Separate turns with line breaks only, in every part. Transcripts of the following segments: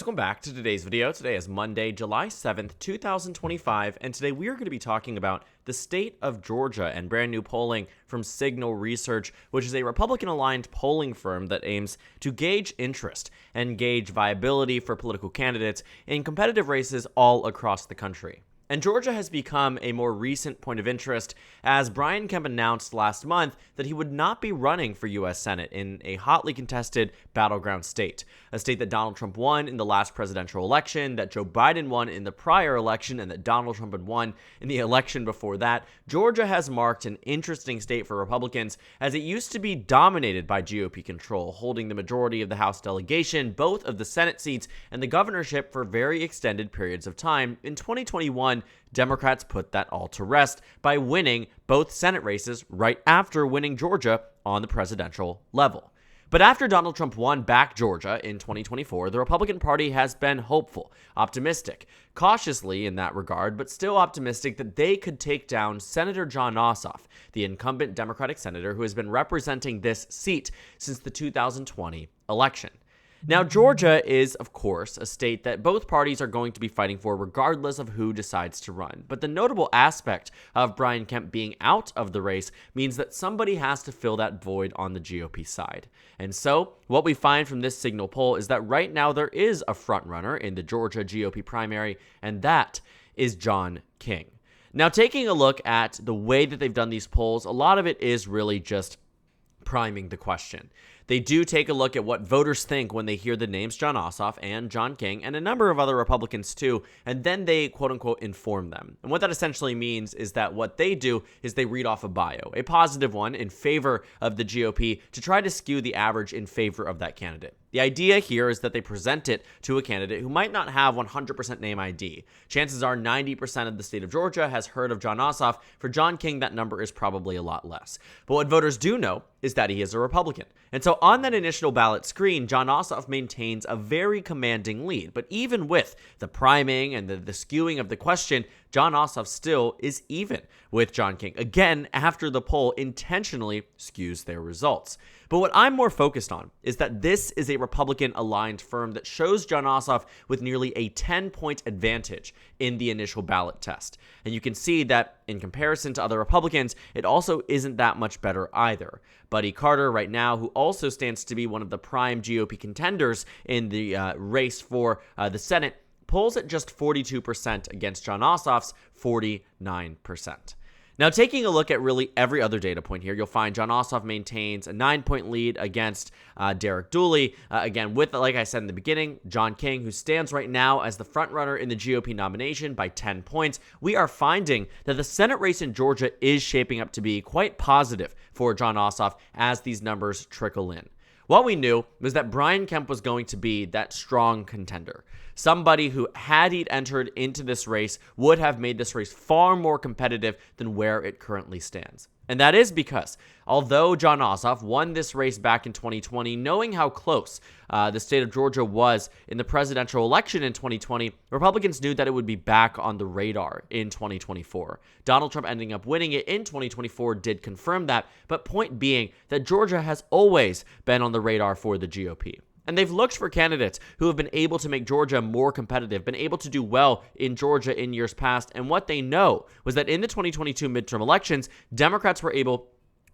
welcome back to today's video. Today is Monday, July 7th, 2025, and today we are going to be talking about the state of Georgia and brand new polling from Signal Research, which is a Republican-aligned polling firm that aims to gauge interest and gauge viability for political candidates in competitive races all across the country. And Georgia has become a more recent point of interest as Brian Kemp announced last month that he would not be running for U.S. Senate in a hotly contested battleground state, a state that Donald Trump won in the last presidential election, that Joe Biden won in the prior election, and that Donald Trump had won in the election before that. Georgia has marked an interesting state for Republicans as it used to be dominated by GOP control, holding the majority of the House delegation, both of the Senate seats, and the governorship for very extended periods of time. In 2021, Democrats put that all to rest by winning both Senate races right after winning Georgia on the presidential level. But after Donald Trump won back Georgia in 2024, the Republican Party has been hopeful, optimistic, cautiously in that regard, but still optimistic that they could take down Senator Jon Ossoff, the incumbent Democratic senator who has been representing this seat since the 2020 election. Now, Georgia is, of course, a state that both parties are going to be fighting for regardless of who decides to run. But the notable aspect of Brian Kemp being out of the race means that somebody has to fill that void on the GOP side. And so, what we find from this Signal poll is that right now there is a frontrunner in the Georgia GOP primary, and that is John King. Now, taking a look at the way that they've done these polls, a lot of it is really just priming the question. They do take a look at what voters think when they hear the names Jon Ossoff and John King and a number of other Republicans too, and then they quote-unquote inform them. And what that essentially means is that what they do is they read off a bio, a positive one in favor of the GOP to try to skew the average in favor of that candidate. The idea here is that they present it to a candidate who might not have 100% name ID. Chances are 90% of the state of Georgia has heard of Jon Ossoff. For John King, that number is probably a lot less. But what voters do know is that he is a Republican. And so on that initial ballot screen, Jon Ossoff maintains a very commanding lead. But even with the priming and the skewing of the question, Jon Ossoff still is even with John King. Again, after the poll intentionally skews their results. But what I'm more focused on is that this is a Republican-aligned firm that shows Jon Ossoff with nearly a 10-point advantage in the initial ballot test. And you can see that in comparison to other Republicans, it also isn't that much better either. Buddy Carter right now, who also stands to be one of the prime GOP contenders in the race for the Senate, polls at just 42% against Jon Ossoff's 49%. Now, taking a look at really every other data point here, you'll find Jon Ossoff maintains a 9-point lead against Derek Dooley. Again, with, like I said in the beginning, John King, who stands right now as the frontrunner in the GOP nomination by 10 points. We are finding that the Senate race in Georgia is shaping up to be quite positive for Jon Ossoff as these numbers trickle in. What we knew was that Brian Kemp was going to be that strong contender. Somebody who, had he entered into this race, would have made this race far more competitive than where it currently stands. And that is because, although Jon Ossoff won this race back in 2020, knowing how close the state of Georgia was in the presidential election in 2020, Republicans knew that it would be back on the radar in 2024. Donald Trump ending up winning it in 2024 did confirm that, but point being that Georgia has always been on the radar for the GOP. And they've looked for candidates who have been able to make Georgia more competitive, been able to do well in Georgia in years past. And what they know was that in the 2022 midterm elections,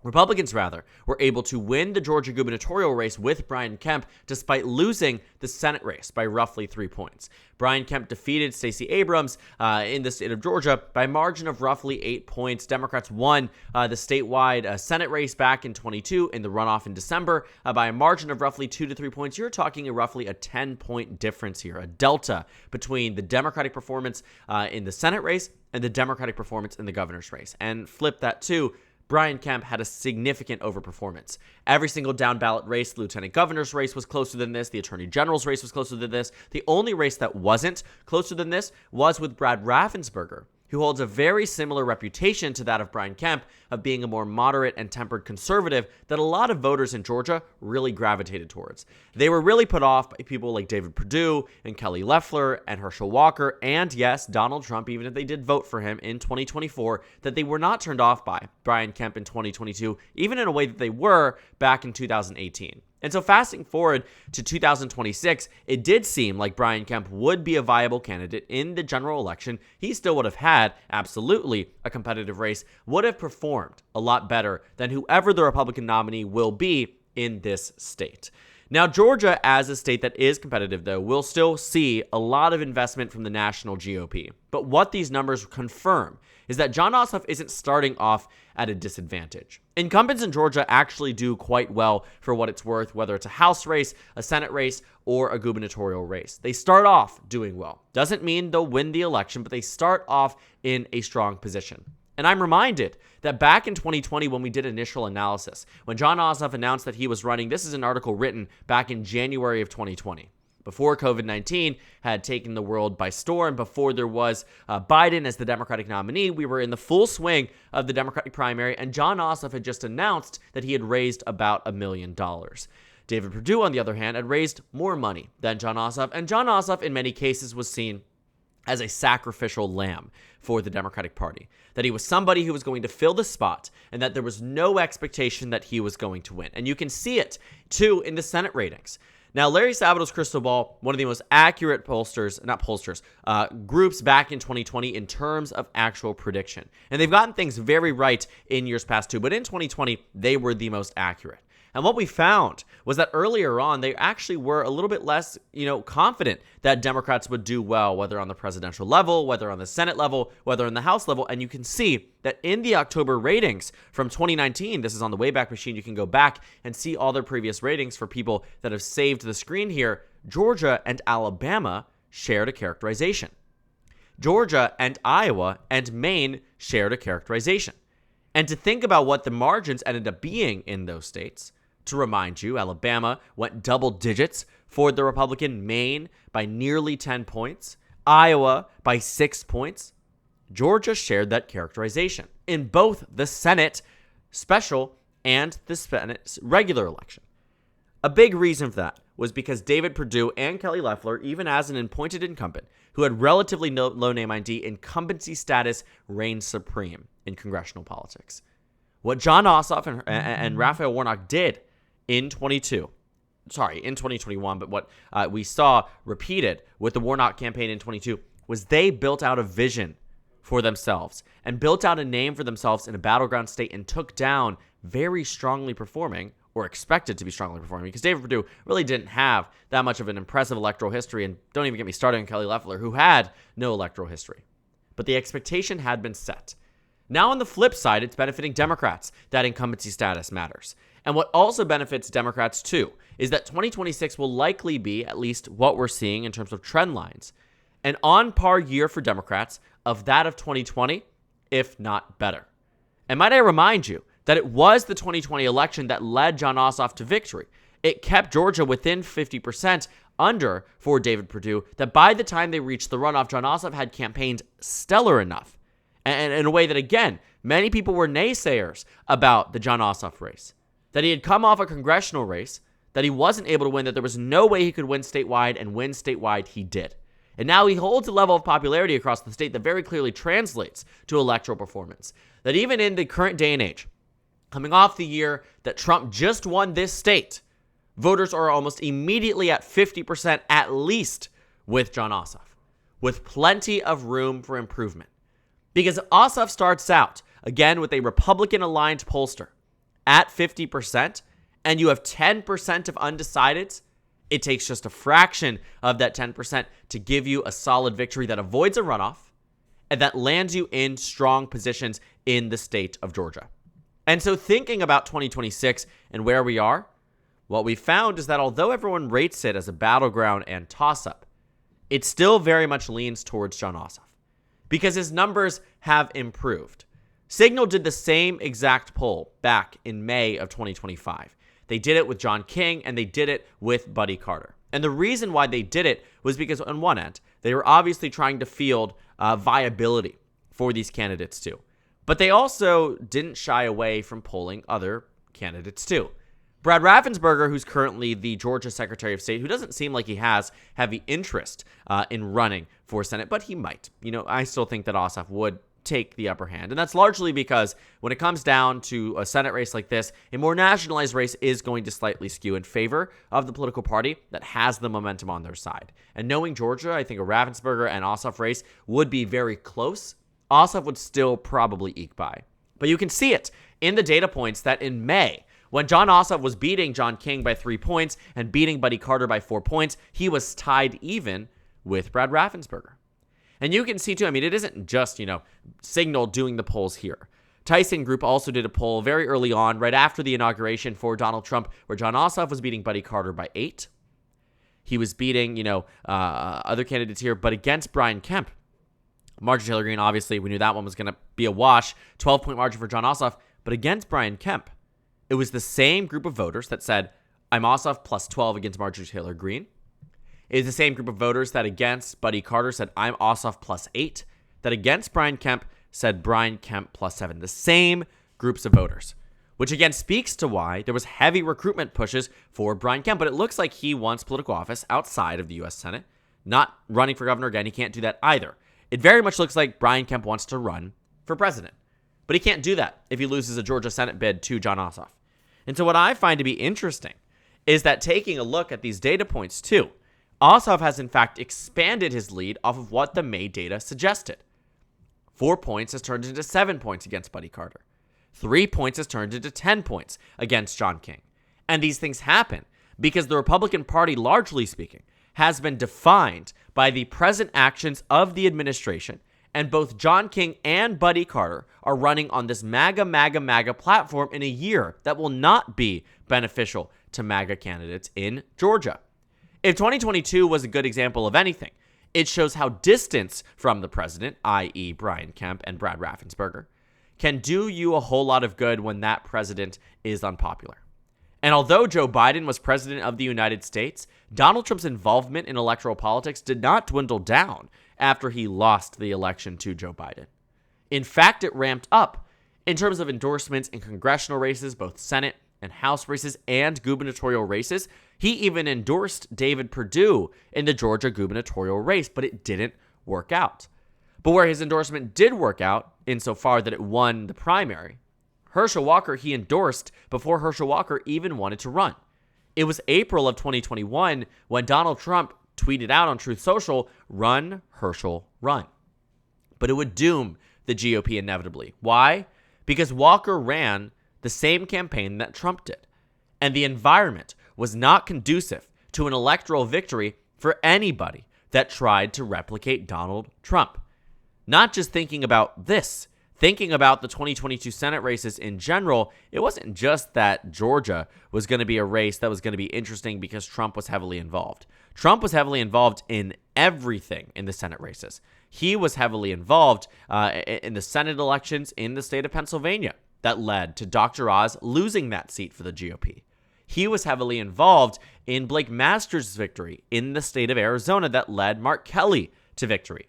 Republicans were able to win the Georgia gubernatorial race with Brian Kemp despite losing the Senate race by roughly 3 points. Brian Kemp defeated Stacey Abrams in the state of Georgia by a margin of roughly 8 points. Democrats won the statewide Senate race back in 22 in the runoff in December by a margin of roughly 2 to 3 points. You're talking roughly a 10-point difference here, a delta between the Democratic performance in the Senate race and the Democratic performance in the governor's race. And flip that too, Brian Kemp had a significant overperformance. Every single down ballot race, the lieutenant governor's race was closer than this. The attorney general's race was closer than this. The only race that wasn't closer than this was with Brad Raffensperger, who holds a very similar reputation to that of Brian Kemp of being a more moderate and tempered conservative that a lot of voters in Georgia really gravitated towards. They were really put off by people like David Perdue and Kelly Loeffler and Herschel Walker and, yes, Donald Trump, even if they did vote for him in 2024, that they were not turned off by Brian Kemp in 2022, even in a way that they were back in 2018. And so fasting forward to 2026, it did seem like Brian Kemp would be a viable candidate in the general election. He still would have had absolutely a competitive race, would have performed a lot better than whoever the Republican nominee will be in this state. Now, Georgia, as a state that is competitive, though, will still see a lot of investment from the national GOP. But what these numbers confirm is that Jon Ossoff isn't starting off at a disadvantage. Incumbents in Georgia actually do quite well for what it's worth, whether it's a House race, a Senate race, or a gubernatorial race. They start off doing well. Doesn't mean they'll win the election, but they start off in a strong position. And I'm reminded that back in 2020, when we did initial analysis, when Jon Ossoff announced that he was running, this is an article written back in January of 2020, before COVID-19 had taken the world by storm, before there was Biden as the Democratic nominee. We were in the full swing of the Democratic primary, and Jon Ossoff had just announced that he had raised about $1 million. David Perdue, on the other hand, had raised more money than Jon Ossoff, and Jon Ossoff, in many cases, was seen as a sacrificial lamb for the Democratic Party, that he was somebody who was going to fill the spot and that there was no expectation that he was going to win. And you can see it, too, in the Senate ratings. Now, Larry Sabato's crystal ball, one of the most accurate groups back in 2020 in terms of actual prediction. And they've gotten things very right in years past, too. But in 2020, they were the most accurate. And what we found was that earlier on, they actually were a little bit less, confident that Democrats would do well, whether on the presidential level, whether on the Senate level, whether on the House level. And you can see that in the October ratings from 2019, this is on the Wayback Machine. You can go back and see all their previous ratings for people that have saved the screen here. Georgia and Alabama shared a characterization. Georgia and Iowa and Maine shared a characterization. And to think about what the margins ended up being in those states, to remind you, Alabama went double digits for the Republican, Maine by nearly 10 points, Iowa by 6 points. Georgia shared that characterization in both the Senate special and the Senate regular election. A big reason for that was because David Perdue and Kelly Loeffler, even as an appointed incumbent who had relatively low name ID, incumbency status reigned supreme in congressional politics. What Jon Ossoff and Raphael Warnock did in 2021, but what we saw repeated with the Warnock campaign in 22 was they built out a vision for themselves and built out a name for themselves in a battleground state and took down very strongly performing, or expected to be strongly performing, because David Perdue really didn't have that much of an impressive electoral history, and don't even get me started on Kelly Loeffler, who had no electoral history. But the expectation had been set. Now on the flip side, it's benefiting Democrats that incumbency status matters. And what also benefits Democrats too is that 2026 will likely be, at least what we're seeing in terms of trend lines, an on-par year for Democrats of that of 2020, if not better. And might I remind you that it was the 2020 election that led Jon Ossoff to victory. It kept Georgia within 50% under for David Perdue, that by the time they reached the runoff, Jon Ossoff had campaigned stellar enough. And in a way that, again, many people were naysayers about the Jon Ossoff race. That he had come off a congressional race, that he wasn't able to win, that there was no way he could win statewide, and win statewide he did. And now he holds a level of popularity across the state that very clearly translates to electoral performance. That even in the current day and age, coming off the year that Trump just won this state, voters are almost immediately at 50% at least with Jon Ossoff, with plenty of room for improvement. Because Ossoff starts out, again, with a Republican-aligned pollster at 50%, and you have 10% of undecideds, it takes just a fraction of that 10% to give you a solid victory that avoids a runoff and that lands you in strong positions in the state of Georgia. And so thinking about 2026 and where we are, what we found is that although everyone rates it as a battleground and toss-up, it still very much leans towards Jon Ossoff because his numbers have improved. Signal did the same exact poll back in May of 2025. They did it with John King, and they did it with Buddy Carter. And the reason why they did it was because, on one end, they were obviously trying to field viability for these candidates too. But they also didn't shy away from polling other candidates too. Brad Raffensperger, who's currently the Georgia Secretary of State, who doesn't seem like he has heavy interest in running for Senate, but he might. I still think that Ossoff would take the upper hand. And that's largely because when it comes down to a Senate race like this, a more nationalized race is going to slightly skew in favor of the political party that has the momentum on their side. And knowing Georgia, I think a Ravensburger and Ossoff race would be very close. Ossoff would still probably eke by. But you can see it in the data points that in May, when Jon Ossoff was beating John King by 3 points and beating Buddy Carter by 4 points, he was tied even with Brad Raffensperger. And you can see, too, I mean, it isn't just, Signal doing the polls here. Tyson Group also did a poll very early on, right after the inauguration for Donald Trump, where Jon Ossoff was beating Buddy Carter by 8. He was beating, other candidates here, but against Brian Kemp. Marjorie Taylor Greene, obviously, we knew that one was going to be a wash. 12-point margin for Jon Ossoff. But against Brian Kemp, it was the same group of voters that said, I'm Ossoff plus 12 against Marjorie Taylor Greene. It is the same group of voters that against Buddy Carter said, I'm Ossoff plus 8. That against Brian Kemp said Brian Kemp plus 7. The same groups of voters, which again speaks to why there was heavy recruitment pushes for Brian Kemp. But it looks like he wants political office outside of the U.S. Senate, not running for governor again. He can't do that either. It very much looks like Brian Kemp wants to run for president, but he can't do that if he loses a Georgia Senate bid to Jon Ossoff. And so what I find to be interesting is that taking a look at these data points too, Ossoff has in fact expanded his lead off of what the May data suggested. 4 points has turned into 7 points against Buddy Carter. 3 points has turned into 10 points against John King. And these things happen because the Republican Party, largely speaking, has been defined by the present actions of the administration, and both John King and Buddy Carter are running on this MAGA platform in a year that will not be beneficial to MAGA candidates in Georgia. If 2022 was a good example of anything, it shows how distance from the president, i.e. Brian Kemp and Brad Raffensperger, can do you a whole lot of good when that president is unpopular. And although Joe Biden was president of the United States, Donald Trump's involvement in electoral politics did not dwindle down after he lost the election to Joe Biden. In fact, it ramped up in terms of endorsements in congressional races, both Senate and House races and gubernatorial races. He even endorsed David Perdue in the Georgia gubernatorial race, but it didn't work out. But where his endorsement did work out, insofar that it won the primary, Herschel Walker he endorsed before Herschel Walker even wanted to run. It was April of 2021 when Donald Trump tweeted out on Truth Social, "Run, Herschel, run." But it would doom the GOP inevitably. Why? Because Walker ran the same campaign that Trump did. And the environment was not conducive to an electoral victory for anybody that tried to replicate Donald Trump. Not just thinking about this, thinking about the 2022 Senate races in general, it wasn't just that Georgia was going to be a race that was going to be interesting because Trump was heavily involved. Trump was heavily involved in everything in the Senate races. He was heavily involved in the Senate elections in the state of Pennsylvania that led to Dr. Oz losing that seat for the GOP. He was heavily involved in Blake Masters' victory in the state of Arizona that led Mark Kelly to victory.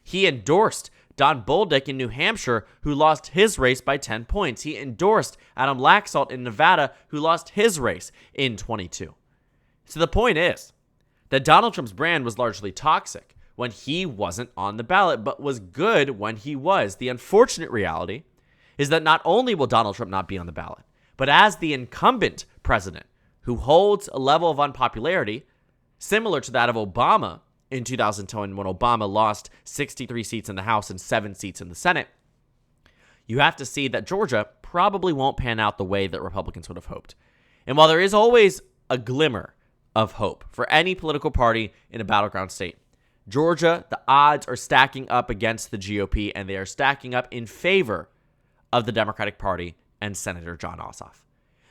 He endorsed Don Bolduc in New Hampshire, who lost his race by 10 points. He endorsed Adam Laxalt in Nevada, who lost his race in 22. So the point is that Donald Trump's brand was largely toxic when he wasn't on the ballot, but was good when he was. The unfortunate reality is that not only will Donald Trump not be on the ballot, but as the incumbent president who holds a level of unpopularity similar to that of Obama in 2010 when Obama lost 63 seats in the House and 7 seats in the Senate, you have to see that Georgia probably won't pan out the way that Republicans would have hoped. And while there is always a glimmer of hope for any political party in a battleground state, Georgia, the odds are stacking up against the GOP, and they are stacking up in favor of the Democratic Party and Senator Jon Ossoff.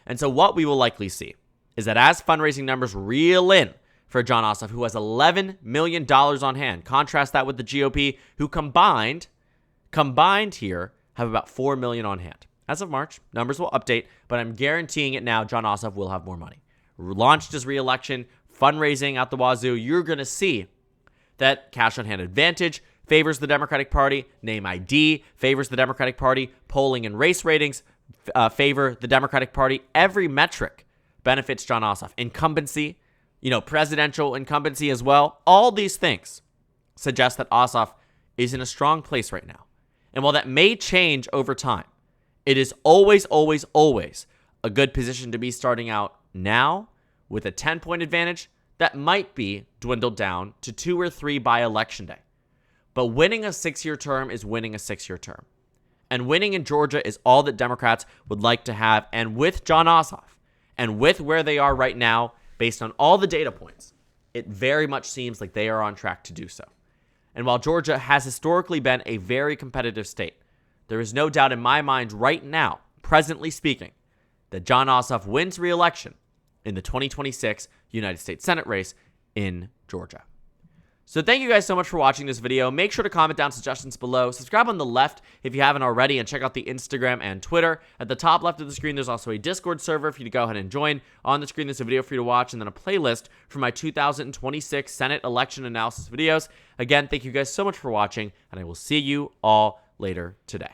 And so what we will likely see is that as fundraising numbers reel in for Jon Ossoff, who has $11 million on hand, contrast that with the GOP, who combined here have about $4 million on hand. As of March, numbers will update, but I'm guaranteeing it now, Jon Ossoff will have more money. Launched his re-election, fundraising out the wazoo, you're going to see that cash on hand advantage favors the Democratic Party, name ID favors the Democratic Party, polling and race ratings favor the Democratic Party. Every metric benefits Jon Ossoff. Incumbency, presidential incumbency as well. All these things suggest that Ossoff is in a strong place right now. And while that may change over time, it is always, always, always a good position to be starting out now with a 10-point advantage that might be dwindled down to 2 or 3 by election day. But winning a 6-year term is winning a 6-year term. And winning in Georgia is all that Democrats would like to have. And with Jon Ossoff, and with where they are right now, based on all the data points, it very much seems like they are on track to do so. And while Georgia has historically been a very competitive state, there is no doubt in my mind right now, presently speaking, that Jon Ossoff wins re-election in the 2026 United States Senate race in Georgia. So thank you guys so much for watching this video. Make sure to comment down suggestions below. Subscribe on the left if you haven't already, and check out the Instagram and Twitter. At the top left of the screen, there's also a Discord server for you to go ahead and join. On the screen, there's a video for you to watch, and then a playlist for my 2026 Senate election analysis videos. Again, thank you guys so much for watching, and I will see you all later today.